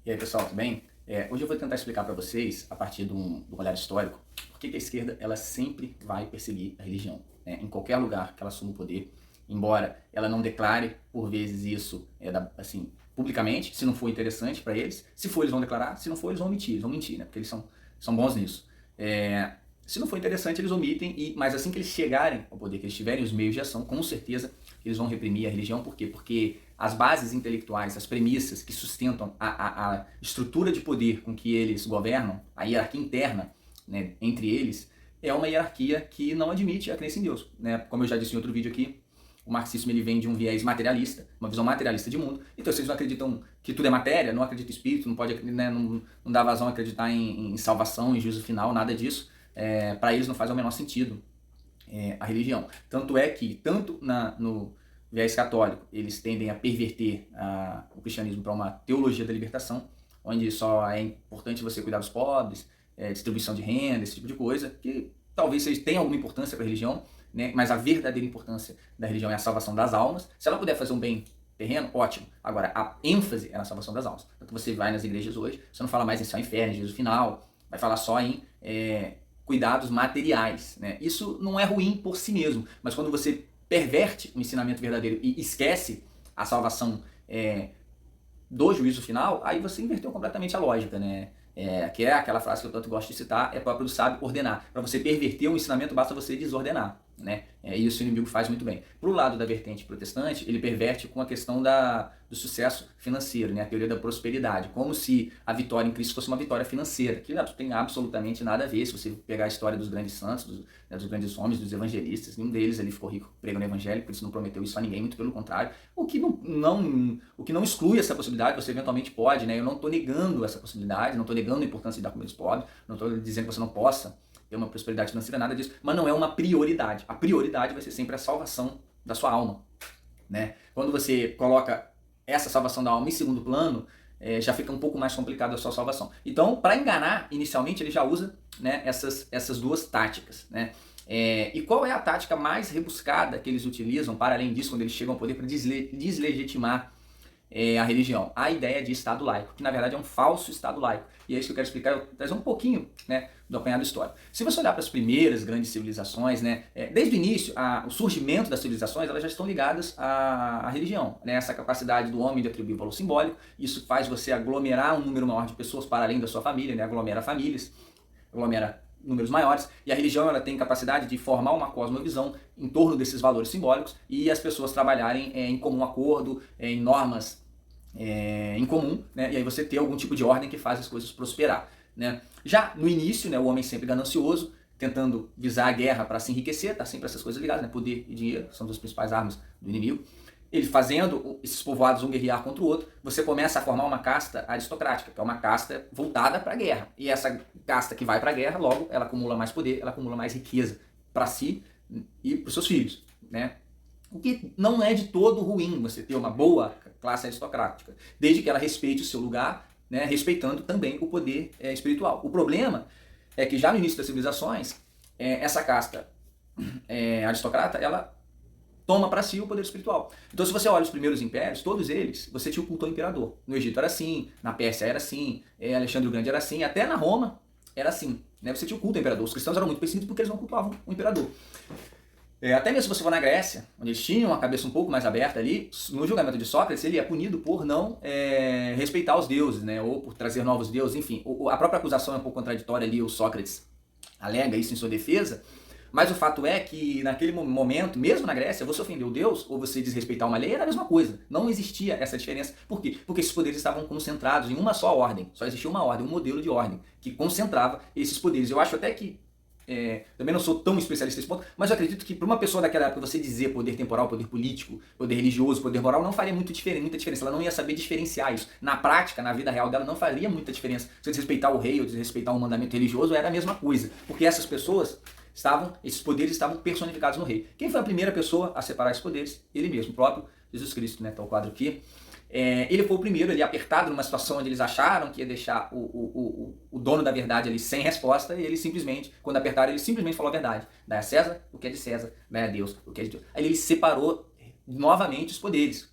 E aí, pessoal, tudo bem? Hoje eu vou tentar explicar para vocês, a partir do olhar histórico, por que a esquerda ela sempre vai perseguir a religião, né? Em qualquer lugar que ela assuma o poder, embora ela não declare, por vezes, isso assim, publicamente, se não for interessante para eles. Se for, eles vão declarar; se não for, eles vão mentir, né? Porque eles são bons nisso. Se não for interessante, eles omitem, mas assim que eles chegarem ao poder, que eles tiverem os meios de ação, com certeza eles vão reprimir a religião. Por quê? Porque as bases intelectuais, as premissas que sustentam a estrutura de poder com que eles governam, a hierarquia interna, né, entre eles, é uma hierarquia que não admite a crença em Deus, né? Como eu já disse em outro vídeo aqui, o marxismo ele vem de um viés materialista, uma visão materialista de mundo. Então, se eles não acreditam que tudo é matéria, não acreditam em espírito, não pode, né, não dá vazão a acreditar em salvação, em juízo final, nada disso. Para eles não faz o menor sentido a religião. Tanto é que, tanto no viés católico, eles tendem a perverter o cristianismo para uma teologia da libertação, onde só é importante você cuidar dos pobres, distribuição de renda, esse tipo de coisa, que talvez tenha alguma importância para a religião, né? Mas a verdadeira importância da religião é a salvação das almas. Se ela puder fazer um bem terreno, ótimo. Agora, a ênfase é na salvação das almas. Então, você vai nas igrejas hoje, você não fala mais em céu e inferno, em juízo final, vai falar só em cuidados materiais, né? Isso não é ruim por si mesmo, mas quando você perverte o ensinamento verdadeiro e esquece a salvação do juízo final, aí você inverteu completamente a lógica, né? Que é aquela frase que eu tanto gosto de citar: é próprio do sábio ordenar. Para você perverter o ensinamento, basta você desordenar, né? E isso o inimigo faz muito bem. Pro lado da vertente protestante, ele perverte com a questão do sucesso financeiro, né? A teoria da prosperidade, como se a vitória em Cristo fosse uma vitória financeira, que não tem absolutamente nada a ver. Se você pegar a história dos grandes santos, dos grandes homens, dos evangelistas, nenhum deles ali ficou rico pregando o evangelho, por isso não prometeu isso a ninguém, muito pelo contrário. O que não exclui essa possibilidade, você eventualmente pode, né? Eu não estou negando essa possibilidade, não estou negando a importância de dar comida aos pobres, não estou dizendo que você não possa ter uma prosperidade financeira, nada disso, mas não é uma prioridade. A prioridade vai ser sempre a salvação da sua alma, né? Quando você coloca essa salvação da alma em segundo plano, já fica um pouco mais complicado a sua salvação. Então, para enganar, inicialmente ele já usa, né, essas duas táticas, né? E qual é a tática mais rebuscada que eles utilizam, para além disso, quando eles chegam ao poder, para deslegitimar a religião? A ideia de Estado laico, que na verdade é um falso Estado laico. E é isso que eu quero explicar, eu trazer um pouquinho, né, do apanhado histórico. Se você olhar para as primeiras grandes civilizações, né, desde o início, o surgimento das civilizações, elas já estão ligadas à religião, né? Essa capacidade do homem de atribuir valor simbólico, isso faz você aglomerar um número maior de pessoas para além da sua família, né? Aglomera famílias, aglomera números maiores, e a religião ela tem capacidade de formar uma cosmovisão em torno desses valores simbólicos e as pessoas trabalharem em comum acordo, em normas em comum, né? E aí você ter algum tipo de ordem que faz as coisas prosperar, né? Já no início, né, o homem sempre ganancioso, tentando visar a guerra para se enriquecer, tá sempre essas coisas ligadas, né? Poder e dinheiro são as principais armas do inimigo. Ele fazendo esses povoados um guerrear contra o outro, você começa a formar uma casta aristocrática, que é uma casta voltada para a guerra. E essa casta que vai para a guerra, logo, ela acumula mais poder, ela acumula mais riqueza para si e para os seus filhos, né? O que não é de todo ruim você ter uma boa classe aristocrática, desde que ela respeite o seu lugar, né, respeitando também o poder espiritual. O problema é que já no início das civilizações, essa casta aristocrata, ela toma para si o poder espiritual. Então, se você olha os primeiros impérios, todos eles, você tinha o culto ao imperador. No Egito era assim, na Pérsia era assim, Alexandre o Grande era assim, até na Roma era assim, né? Você tinha o culto ao imperador. Os cristãos eram muito perseguidos porque eles não cultuavam o imperador. Até mesmo se você for na Grécia, onde eles tinham a cabeça um pouco mais aberta ali, no julgamento de Sócrates, ele é punido por não respeitar os deuses, né? Ou por trazer novos deuses, enfim. A própria acusação é um pouco contraditória ali, o Sócrates alega isso em sua defesa, mas o fato é que naquele momento, mesmo na Grécia, você ofender o Deus ou você desrespeitar uma lei era a mesma coisa. Não existia essa diferença. Por quê? Porque esses poderes estavam concentrados em uma só ordem. Só existia uma ordem, um modelo de ordem que concentrava esses poderes. Eu acho até que também não sou tão especialista nesse ponto, mas eu acredito que para uma pessoa daquela época você dizer poder temporal, poder político, poder religioso, poder moral, não faria muita diferença. Ela não ia saber diferenciar isso. Na prática, na vida real dela, não faria muita diferença. Se desrespeitar o rei ou desrespeitar um mandamento religioso, era a mesma coisa. Porque essas pessoas esses poderes estavam personificados no rei. Quem foi a primeira pessoa a separar esses poderes? Ele mesmo, o próprio Jesus Cristo, né? Tá o quadro aqui. Ele foi o primeiro ali apertado numa situação onde eles acharam que ia deixar o dono da verdade ali sem resposta, e ele simplesmente, quando apertaram, ele simplesmente falou a verdade. Dai a César o que é de César, dai a Deus o que é de Deus. Aí ele separou novamente os poderes.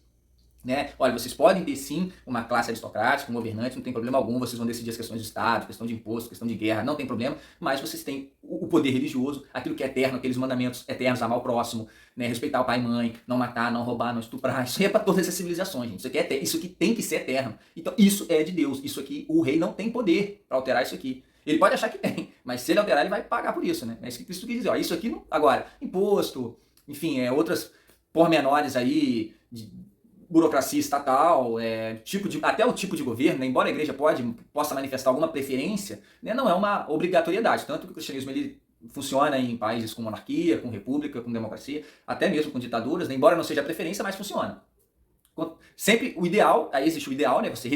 Né? Olha, vocês podem ter sim uma classe aristocrática, um governante, não tem problema algum, vocês vão decidir as questões de Estado, questão de imposto, questão de guerra, não tem problema, mas vocês têm o poder religioso, aquilo que é eterno, aqueles mandamentos eternos, amar o próximo, né? Respeitar o pai e mãe, não matar, não roubar, não estuprar, isso aí é para todas essas civilizações, gente. Isso aqui tem que ser eterno. Então isso é de Deus, isso aqui, o rei não tem poder para alterar isso aqui. Ele pode achar que tem, mas se ele alterar, ele vai pagar por isso, né? É isso que Cristo quis dizer. Ó, isso aqui, não, agora, imposto, enfim, outras pormenores aí, burocracia estatal, até o tipo de governo, né? Embora a igreja possa manifestar alguma preferência, né? Não é uma obrigatoriedade. Tanto que o cristianismo ele funciona em países com monarquia, com república, com democracia, até mesmo com ditaduras, né? Embora não seja a preferência, mas funciona. Sempre o ideal, aí existe o ideal, né? Você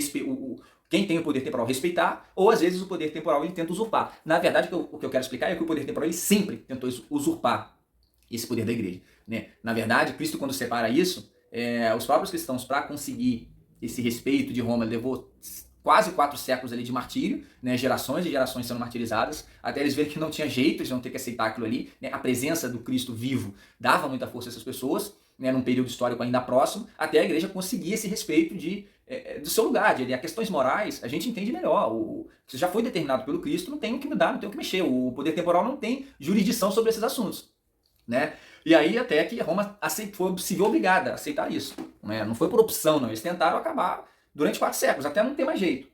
quem tem o poder temporal respeitar, ou às vezes o poder temporal ele tenta usurpar. Na verdade, o que eu quero explicar é que o poder temporal ele sempre tentou usurpar esse poder da igreja, né? Na verdade, Cristo quando separa isso, os próprios cristãos, para conseguir esse respeito de Roma, levou quase 4 séculos ali de martírio, né? Gerações e gerações sendo martirizadas, até eles verem que não tinha jeito, eles vão ter que aceitar aquilo ali, né? A presença do Cristo vivo dava muita força a essas pessoas, né? Num período histórico ainda próximo, até a igreja conseguir esse respeito do seu lugar, de questões morais, a gente entende melhor. Se já foi determinado pelo Cristo, não tem o que mudar, não tem o que mexer. O poder temporal não tem jurisdição sobre esses assuntos, né? E aí até que Roma se viu obrigada a aceitar isso, né? Não foi por opção, não. Eles tentaram acabar durante 4 séculos, até não ter mais jeito.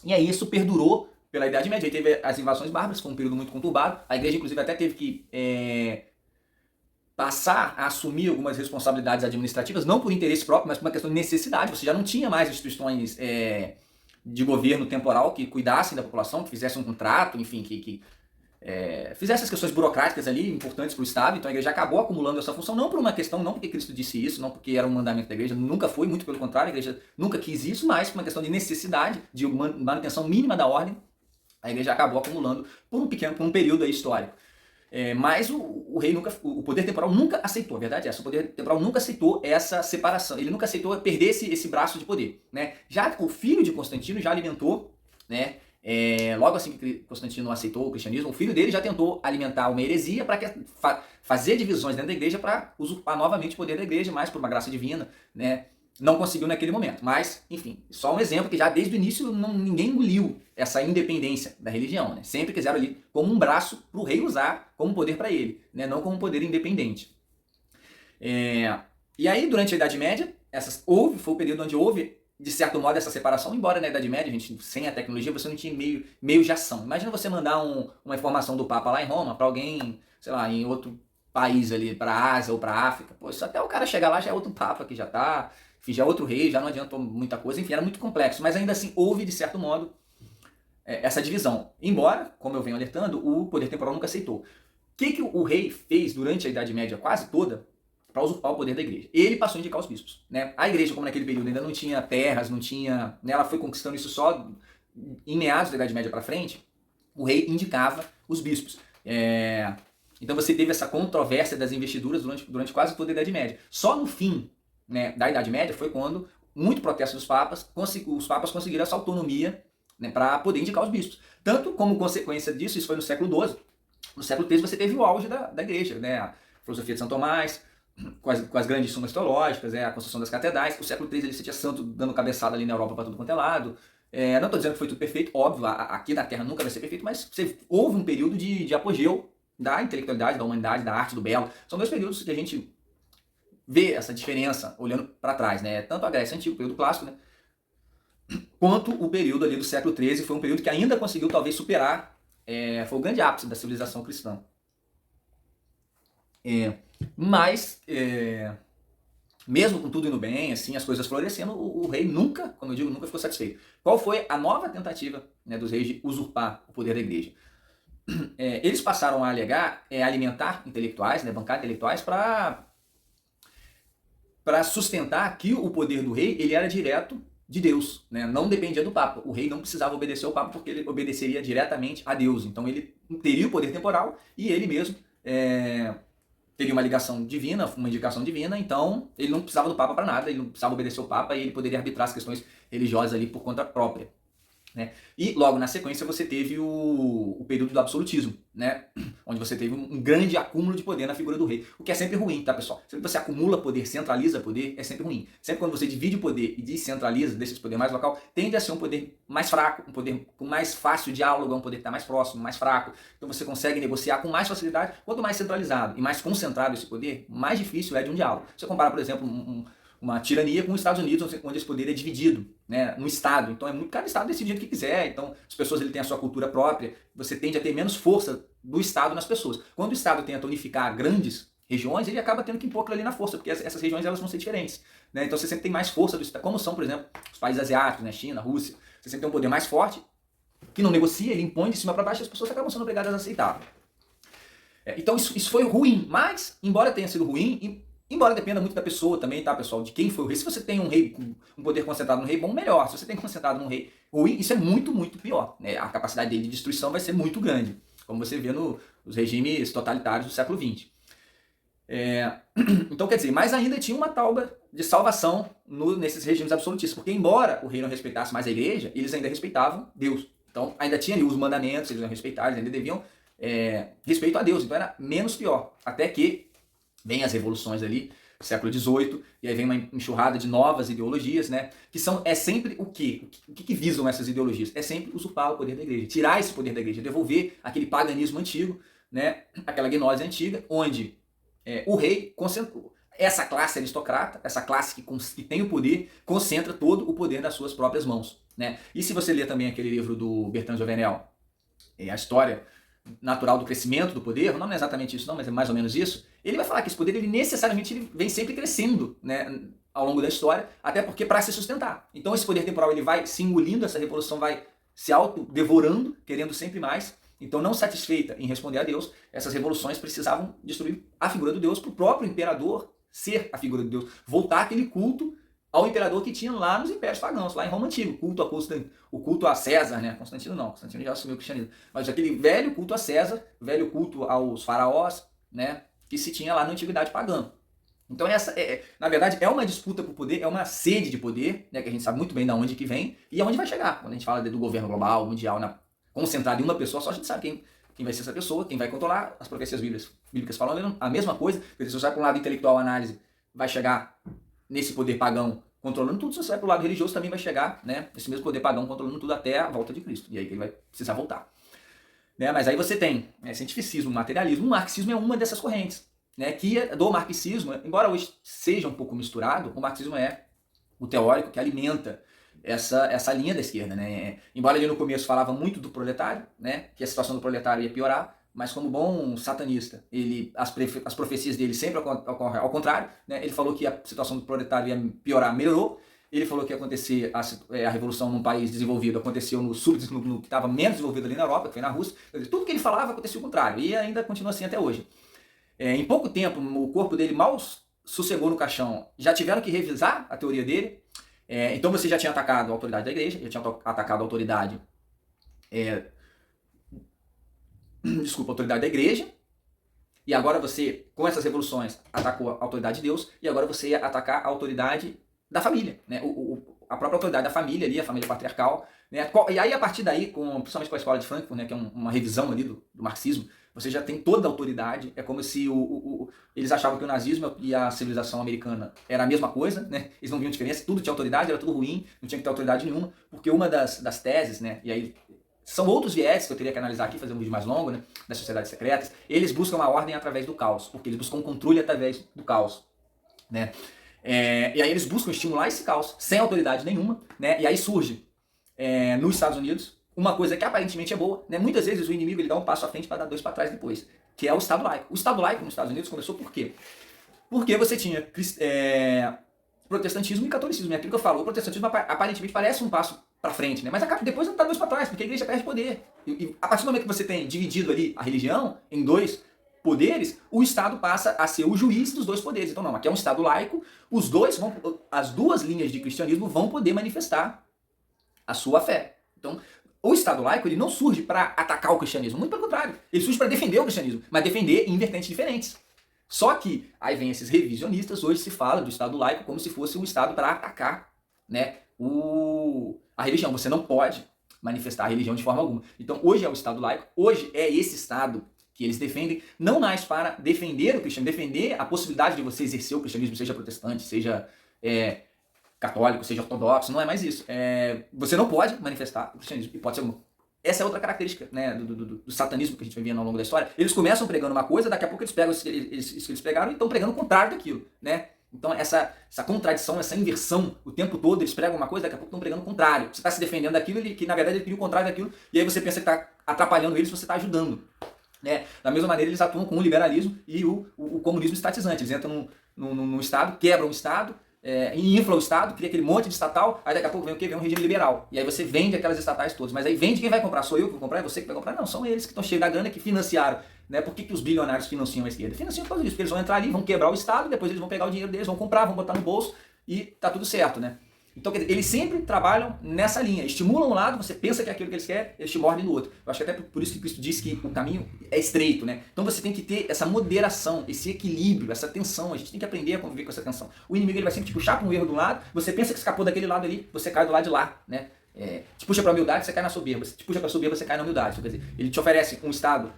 E aí isso perdurou pela Idade Média. Aí teve as invasões bárbaras, foi um período muito conturbado. A igreja, inclusive, até teve que passar a assumir algumas responsabilidades administrativas, não por interesse próprio, mas por uma questão de necessidade. Você já não tinha mais instituições de governo temporal que cuidassem da população, que fizessem um contrato, enfim, que fizesse as questões burocráticas ali, importantes para o Estado. Então a igreja acabou acumulando essa função, não por uma questão, não porque Cristo disse isso, não porque era um mandamento da igreja, nunca foi, muito pelo contrário, a igreja nunca quis isso, mas por uma questão de necessidade, de manutenção mínima da ordem, a igreja acabou acumulando por um período aí histórico. Mas o rei nunca, o poder temporal nunca aceitou, a verdade é essa, o poder temporal nunca aceitou essa separação, ele nunca aceitou perder esse braço de poder, né? Já o filho de Constantino já alimentou, né? Logo assim que Constantino aceitou o cristianismo, o filho dele já tentou alimentar uma heresia para fazer divisões dentro da igreja para usurpar novamente o poder da igreja, mas por uma graça divina, né? Não conseguiu naquele momento. Mas, enfim, só um exemplo que já desde o início ninguém engoliu essa independência da religião, né? Sempre quiseram ali como um braço para o rei usar como poder para ele, né? Não como um poder independente. E aí, durante a Idade Média, foi o período onde houve de certo modo, essa separação, embora na Idade Média, gente, sem a tecnologia, você não tinha meio de ação. Imagina você mandar uma informação do Papa lá em Roma para alguém, sei lá, em outro país ali, para a Ásia ou para a África. Pô, isso até o cara chegar lá já é outro Papa que já tá, enfim, já é outro rei, já não adiantou muita coisa, enfim, era muito complexo. Mas ainda assim, houve, de certo modo, essa divisão. Embora, como eu venho alertando, o poder temporal nunca aceitou. O que o rei fez durante a Idade Média quase toda para usurpar o poder da igreja? Ele passou a indicar os bispos, né? A igreja, como naquele período ainda não tinha terras, não tinha, né, ela foi conquistando isso só em meados da Idade Média para frente, o rei indicava os bispos. Então você teve essa controvérsia das investiduras durante quase toda a Idade Média. Só no fim, né, da Idade Média foi quando, muito protesto dos papas, os papas conseguiram essa autonomia, né, para poder indicar os bispos. Tanto como consequência disso, isso foi no século XII. No século XIII você teve o auge da igreja, né? A filosofia de São Tomás, com as grandes sumas teológicas, a construção das catedrais. O século III você tinha santo dando cabeçada ali na Europa para tudo quanto é lado. Não estou dizendo que foi tudo perfeito, óbvio, aqui na Terra nunca vai ser perfeito, mas houve um período de apogeu da intelectualidade, da humanidade, da arte, do belo. São 2 períodos que a gente vê essa diferença olhando para trás, né? Tanto a Grécia Antiga, o período clássico, né? Quanto o período ali do século XIII, foi um período que ainda conseguiu talvez superar, foi o grande ápice da civilização cristã. Mas, mesmo com tudo indo bem, assim, as coisas florescendo, o rei nunca, como eu digo, nunca ficou satisfeito. Qual foi a nova tentativa, né, dos reis de usurpar o poder da igreja? Eles passaram a alegar, alimentar intelectuais, né, bancar intelectuais para sustentar que o poder do rei ele era direto de Deus, né? Não dependia do Papa. O rei não precisava obedecer ao Papa porque ele obedeceria diretamente a Deus. Então ele teria o poder temporal e ele mesmo teria uma ligação divina, uma indicação divina, então ele não precisava do Papa para nada, ele não precisava obedecer ao Papa e ele poderia arbitrar as questões religiosas ali por conta própria. né? E logo na sequência você teve o período do absolutismo, né? Onde você teve um grande acúmulo de poder na figura do rei, o que é sempre ruim, tá, pessoal? Sempre que você acumula poder, centraliza poder, é sempre ruim. Sempre quando você divide o poder e descentraliza, deixa esse poder mais local, tende a ser um poder mais fraco, um poder com mais fácil diálogo, um poder que está mais próximo, mais fraco. Então você consegue negociar com mais facilidade. Quanto mais centralizado e mais concentrado esse poder, mais difícil é de um diálogo. Você compara, por exemplo, uma tirania com os Estados Unidos, onde esse poder é dividido, né, no Estado. Então cada Estado decide o que quiser, então as pessoas têm a sua cultura própria, você tende a ter menos força do Estado nas pessoas. Quando o Estado tenta unificar grandes regiões, ele acaba tendo que impor aquilo ali na força, porque essas regiões elas vão ser diferentes. Né? Então você sempre tem mais força do Estado, como são, por exemplo, os países asiáticos, né, China, Rússia, você sempre tem um poder mais forte, que não negocia, ele impõe de cima para baixo e as pessoas acabam sendo obrigadas a aceitar. Então isso foi ruim, mas, embora tenha sido ruim, embora dependa muito da pessoa também, tá, pessoal? De quem foi o rei. Se você tem um rei com um poder concentrado no rei bom, melhor. Se você tem concentrado num rei ruim, isso é muito, muito pior. Né? A capacidade dele de destruição vai ser muito grande, como você vê nos regimes totalitários do século XX. Então, quer dizer, mas ainda tinha uma tauba de salvação nesses regimes absolutistas, porque embora o rei não respeitasse mais a igreja, eles ainda respeitavam Deus. Então, ainda tinha ali os mandamentos, eles iam respeitar, eles ainda deviam respeito a Deus. Então, era menos pior. Até que vem as revoluções ali, século XVIII, e aí vem uma enxurrada de novas ideologias, né? Que é sempre o quê? O que visam essas ideologias? É sempre usurpar o poder da igreja, tirar esse poder da igreja, devolver aquele paganismo antigo, né? Aquela gnose antiga, onde o rei concentrou. Essa classe aristocrata, essa classe que tem o poder, concentra todo o poder nas suas próprias mãos. Né? E se você ler também aquele livro do Bertrand Jovenel, a história natural do crescimento do poder, não é exatamente isso não, mas é mais ou menos isso, ele vai falar que esse poder ele necessariamente ele vem sempre crescendo, né, ao longo da história, até porque para se sustentar. Então esse poder temporal ele vai se engolindo, essa revolução vai se auto-devorando, querendo sempre mais. Então, não satisfeita em responder a Deus, essas revoluções precisavam destruir a figura do Deus para o próprio imperador ser a figura de Deus, voltar aquele culto ao imperador que tinha lá nos impérios pagãos, lá em Roma Antiga, o culto a César, né? Constantino não, Constantino já assumiu o cristianismo, mas aquele velho culto a César, velho culto aos faraós, né? Que se tinha lá na antiguidade pagã. Então essa, na verdade, é uma disputa por poder, é uma sede de poder, né? Que a gente sabe muito bem de onde que vem e aonde vai chegar. Quando a gente fala do governo global, mundial, concentrado em uma pessoa, só a gente sabe quem vai ser essa pessoa, quem vai controlar. As profecias bíblicas falam a mesma coisa, porque se você vai para um lado intelectual, análise, vai chegar nesse poder pagão controlando tudo, se você vai para o lado religioso, também vai chegar, né, esse mesmo poder pagão controlando tudo até a volta de Cristo, e aí ele vai precisar voltar. Né, mas aí você tem cientificismo, materialismo, o marxismo é uma dessas correntes, né, que do marxismo, embora hoje seja um pouco misturado, o marxismo é o teórico que alimenta essa linha da esquerda, né? Embora ele no começo falava muito do proletário, né? Que a situação do proletário ia piorar, mas como bom satanista, as profecias dele sempre ocorrem ao contrário, né? Ele falou que a situação do proletário ia piorar, melhorou. Ele falou que ia acontecer a revolução num país desenvolvido, aconteceu no que estava menos desenvolvido ali na Europa, que foi na Rússia. Tudo que ele falava acontecia o contrário, e ainda continua assim até hoje. Em pouco tempo, o corpo dele mal sossegou no caixão, já tiveram que revisar a teoria dele. Então você já tinha atacado a autoridade da igreja, já tinha atacado a autoridade autoridade da igreja, e agora você, com essas revoluções, atacou a autoridade de Deus, e agora você ia atacar a autoridade da família, né? A própria autoridade da família ali, a família patriarcal, né? E aí a partir daí, principalmente com a escola de Frankfurt, né, que é uma revisão ali do marxismo, você já tem toda a autoridade, é como se eles achavam que o nazismo e a civilização americana era a mesma coisa, né? Eles não viam diferença, tudo tinha autoridade, era tudo ruim, não tinha que ter autoridade nenhuma, porque uma das teses, né, e aí são outros viés que eu teria que analisar aqui, fazer um vídeo mais longo, né, das sociedades secretas, eles buscam a ordem através do caos, porque eles buscam controle através do caos, né? E aí eles buscam estimular esse caos, sem autoridade nenhuma, né? E aí surge, nos Estados Unidos, uma coisa que aparentemente é boa, né? Muitas vezes o inimigo ele dá um passo à frente para dar dois para trás depois, que é o Estado laico. O Estado laico nos Estados Unidos começou por quê? Porque você tinha protestantismo e catolicismo. É aquilo que eu falo, o protestantismo aparentemente parece um passo para frente, né? Mas depois não dá dois para trás, porque a igreja perde poder. E a partir do momento que você tem dividido ali a religião em dois poderes, o Estado passa a ser o juiz dos dois poderes. Então não, aqui é um Estado laico, as duas linhas de cristianismo vão poder manifestar a sua fé. Então, o Estado laico ele não surge para atacar o cristianismo, muito pelo contrário. Ele surge para defender o cristianismo, mas defender em vertentes diferentes. Só que, aí vem esses revisionistas, hoje se fala do Estado laico como se fosse um Estado para atacar, né, a religião. Você não pode manifestar a religião de forma alguma. Então hoje é o Estado laico, hoje é esse Estado que eles defendem, não mais para defender o cristianismo, defender a possibilidade de você exercer o cristianismo, seja protestante, seja católico, seja ortodoxo, não é mais isso. Você não pode manifestar o cristianismo, e pode ser essa é outra característica, né, do satanismo que a gente vem vendo ao longo da história. Eles começam pregando uma coisa, daqui a pouco eles pegam isso que eles pregaram e estão pregando o contrário daquilo, né? Então essa contradição, essa inversão, o tempo todo eles pregam uma coisa, daqui a pouco estão pregando o contrário. Você está se defendendo daquilo, que na verdade ele queria o contrário daquilo, e aí você pensa que está atrapalhando eles, você está ajudando. Né? Da mesma maneira eles atuam com o liberalismo e o comunismo estatizante. Eles entram no Estado, quebram o Estado, inflam o Estado, cria aquele monte de estatal, aí daqui a pouco vem o quê? Vem um regime liberal. E aí você vende aquelas estatais todas. Mas aí vende quem vai comprar? Sou eu que vou comprar? É você que vai comprar? Não, são eles que estão cheios da grana, que financiaram. Né? Por que os bilionários financiam a esquerda? Financiam por causa disso, porque eles vão entrar ali, vão quebrar o Estado, depois eles vão pegar o dinheiro deles, vão comprar, vão botar no bolso e tá tudo certo, né? Então, quer dizer, eles sempre trabalham nessa linha. Estimulam um lado, você pensa que é aquilo que eles querem, eles te mordem no outro. Eu acho que até por isso que Cristo disse que o caminho é estreito, né? Então você tem que ter essa moderação, esse equilíbrio, essa tensão. A gente tem que aprender a conviver com essa tensão. O inimigo ele vai sempre te puxar para um erro do lado, você pensa que escapou daquele lado ali, você cai do lado de lá, né? Te puxa para a humildade, você cai na soberba. Te puxa para a soberba, você cai na humildade. Quer dizer, ele te oferece um Estado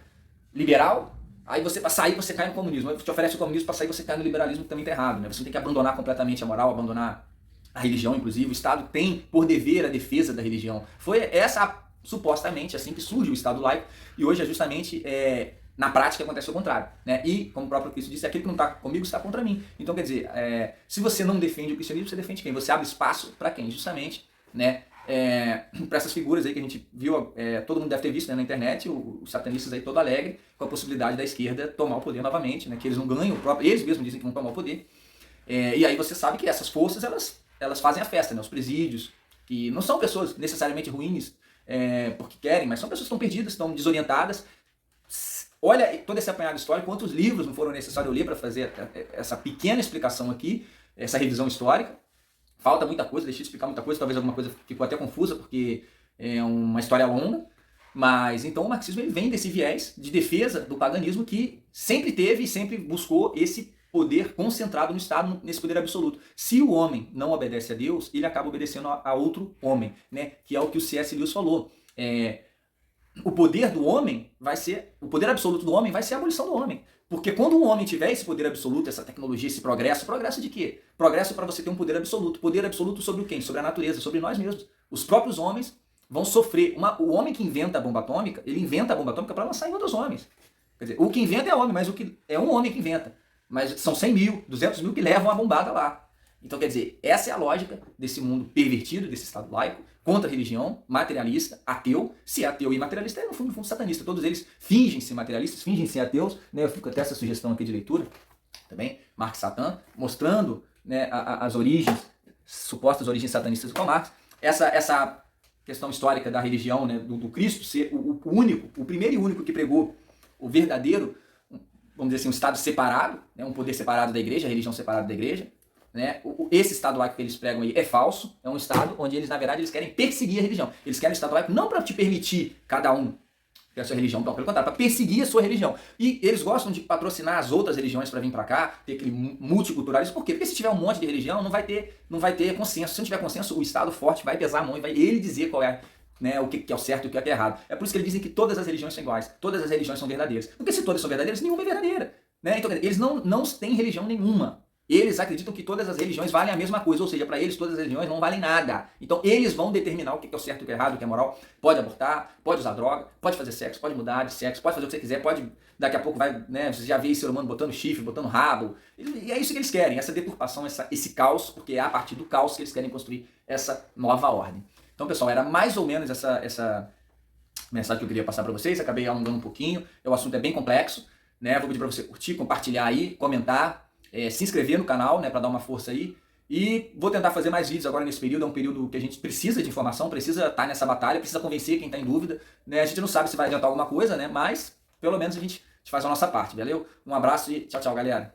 liberal, aí você para sair você cai no comunismo. Aí te oferece o comunismo, para sair você cai no liberalismo, que também está errado, né? Você não tem que abandonar completamente a moral, abandonar a religião, inclusive. O Estado tem por dever a defesa da religião. Foi essa, supostamente, assim que surge o Estado laico, e hoje é justamente, na prática, acontece o contrário. Né? E, como o próprio Cristo disse, aquele que não está comigo está contra mim. Então, quer dizer, se você não defende o cristianismo, você defende quem? Você abre espaço para quem? Justamente, né? Para essas figuras aí que a gente viu, todo mundo deve ter visto, né, na internet, os satanistas aí todo alegre com a possibilidade da esquerda tomar o poder novamente, né? Que eles não ganham, eles mesmos dizem que vão tomar o poder. E aí você sabe que essas forças, elas fazem a festa, né? Os presídios, que não são pessoas necessariamente ruins porque querem, mas são pessoas que estão perdidas, estão desorientadas. Olha todo esse apanhado histórico, quantos livros não foram necessários eu ler para fazer essa pequena explicação aqui, essa revisão histórica. Falta muita coisa, deixei de explicar muita coisa, talvez alguma coisa ficou até confusa, porque é uma história longa. Mas então o marxismo ele vem desse viés de defesa do paganismo que sempre teve e sempre buscou esse poder concentrado no Estado, nesse poder absoluto. Se o homem não obedece a Deus, ele acaba obedecendo a outro homem, né? Que é o que o C.S. Lewis falou. O poder do homem vai ser, o poder absoluto do homem vai ser a abolição do homem. Porque quando um homem tiver esse poder absoluto, essa tecnologia, esse progresso de quê? Progresso para você ter um poder absoluto. Poder absoluto sobre o quem? Sobre a natureza, sobre nós mesmos. Os próprios homens vão sofrer. O homem que inventa a bomba atômica, ele inventa a bomba atômica para lançar em outros homens. Quer dizer, o que inventa é homem, mas o que é um homem que inventa. Mas são 100 mil, 200 mil que levam a bombada lá. Então, quer dizer, essa é a lógica desse mundo pervertido, desse Estado laico, contra a religião, materialista, ateu. Se é ateu e materialista, é no fundo satanista. Todos eles fingem ser materialistas, fingem ser ateus. Né? Eu fico até essa sugestão aqui de leitura, também, Marx Satan, mostrando, né, as origens, supostas origens satanistas do Karl Marx. Essa questão histórica da religião, né, do Cristo ser o único, o primeiro e único que pregou o verdadeiro, vamos dizer assim, um Estado separado, né, um poder separado da igreja, a religião separada da igreja. Né? Esse Estado laico que eles pregam aí é falso, é um Estado onde eles, na verdade, eles querem perseguir a religião. Eles querem o Estado laico não para te permitir, cada um, ter a sua religião, não, pelo contrário, para perseguir a sua religião. E eles gostam de patrocinar as outras religiões para vir para cá, ter aquele multiculturalismo. Por quê? Porque se tiver um monte de religião, não vai ter consenso. Se não tiver consenso, o Estado forte vai pesar a mão e vai ele dizer qual é, né, o que é o certo e o que é errado. É por isso que eles dizem que todas as religiões são iguais, todas as religiões são verdadeiras. Porque se todas são verdadeiras, nenhuma é verdadeira. Né? Então, eles não têm religião nenhuma. Eles acreditam que todas as religiões valem a mesma coisa, ou seja, para eles todas as religiões não valem nada. Então eles vão determinar o que é o certo, o que é errado, o que é moral. Pode abortar, pode usar droga, pode fazer sexo, pode mudar de sexo, pode fazer o que você quiser, pode, daqui a pouco vai, né, você já vê esse ser humano botando chifre, botando rabo. E é isso que eles querem, essa deturpação, esse caos, porque é a partir do caos que eles querem construir essa nova ordem. Então, pessoal, era mais ou menos essa mensagem que eu queria passar para vocês. Acabei alongando um pouquinho, o assunto é bem complexo, né? Vou pedir para você curtir, compartilhar aí, comentar. Se inscrever no canal, né, para dar uma força aí. E vou tentar fazer mais vídeos agora nesse período. É um período que a gente precisa de informação, precisa estar nessa batalha, precisa convencer quem está em dúvida. Né? A gente não sabe se vai adiantar alguma coisa, né? Mas pelo menos a gente faz a nossa parte, valeu? Um abraço e tchau, tchau, galera.